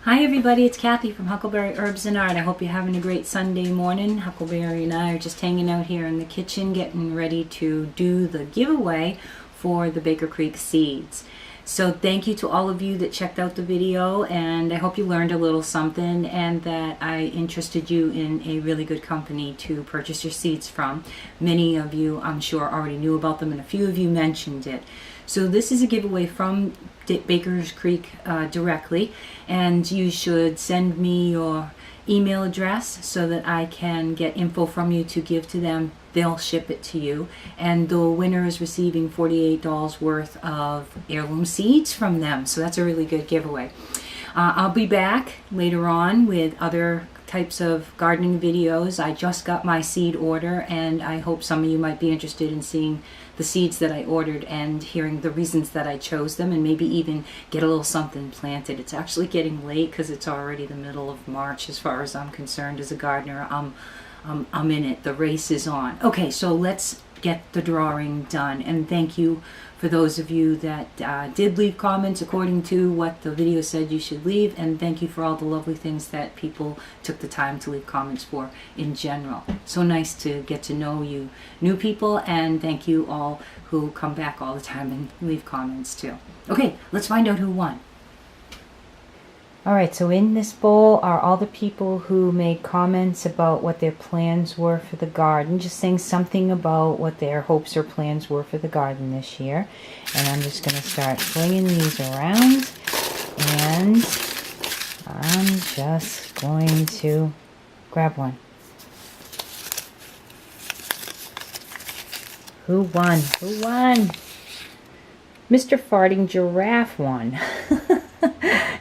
Hi everybody, it's Kathy from Huckleberry Herbs and Art. I hope you're having a great Sunday morning. Huckleberry and I are just hanging out here in the kitchen getting ready to do the giveaway for the Baker Creek seeds. So thank you to all of you that checked out the video, and I hope you learned a little something and that I interested you in a really good company to purchase your seeds from. Many of you, I'm sure, already knew about them and a few of you mentioned it. So this is a giveaway from Baker's Creek directly, and you should send me your email address so that I can get info from you to give to them. They'll ship it to you, and the winner is receiving $48 worth of heirloom seeds from them. So that's a really good giveaway. I'll be back later on with other types of gardening videos. I just got my seed order, and I hope some of you might be interested in seeing the seeds that I ordered and hearing the reasons that I chose them, and maybe even get a little something planted. It's actually getting late because it's already the middle of March as far as I'm concerned as a gardener. I'm in it. The race is on. Okay, so let's get the drawing done, and thank you for those of you that did leave comments according to what the video said you should leave, and thank you for all the lovely things that people took the time to leave comments for in general. So nice to get to know you new people, and thank you all who come back all the time and leave comments too. Okay, let's find out who won. Alright, so in this bowl are all the people who made comments about what their plans were for the garden, just saying something about what their hopes or plans were for the garden this year. And I'm just going to start flinging these around, and I'm just going to grab one. Who won? Who won? Mr. Farting Giraffe won.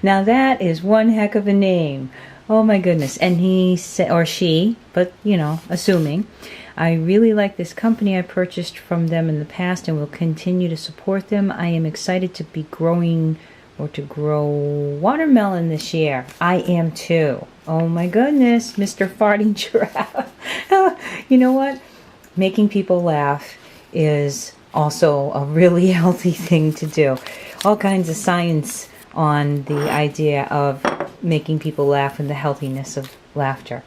Now that is one heck of a name. Oh my goodness. And he said, or she, but you know, assuming, I really like this company. I purchased from them in the past and will continue to support them. I am excited to be growing or to grow watermelon this year. I am too. Oh my goodness, Mr. Farting Giraffe. You know what? Making people laugh is also a really healthy thing to do. All kinds of science on the idea of making people laugh and the healthiness of laughter.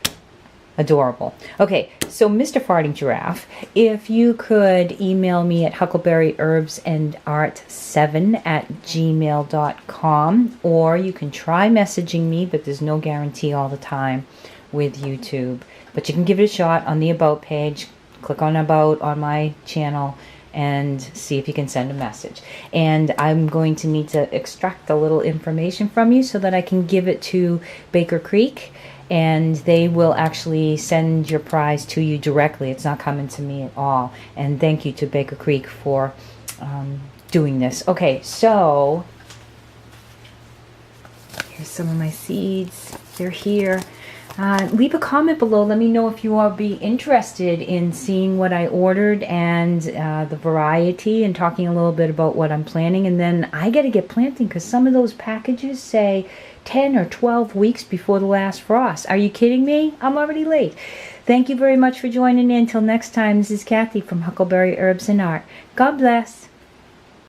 Adorable. Okay, so Mr. Farting Giraffe, if you could email me at huckleberryherbsandart7@gmail.com, or you can try messaging me, but there's no guarantee all the time with YouTube. But you can give it a shot on the About page. Click on About on my channel and see if you can send a message. And I'm going to need to extract a little information from you so that I can give it to Baker Creek, and they will actually send your prize to you directly. It's not coming to me at all. And thank you to Baker Creek for doing this. Okay, so here's some of my seeds. They're here. Leave a comment below. Let me know if you will be interested in seeing what I ordered and the variety, and talking a little bit about what I'm planning. And then I got to get planting because some of those packages say 10 or 12 weeks before the last frost. Are you kidding me? I'm already late. Thank you very much for joining in. Until next time, this is Kathy from Huckleberry Herbs and Art. God bless.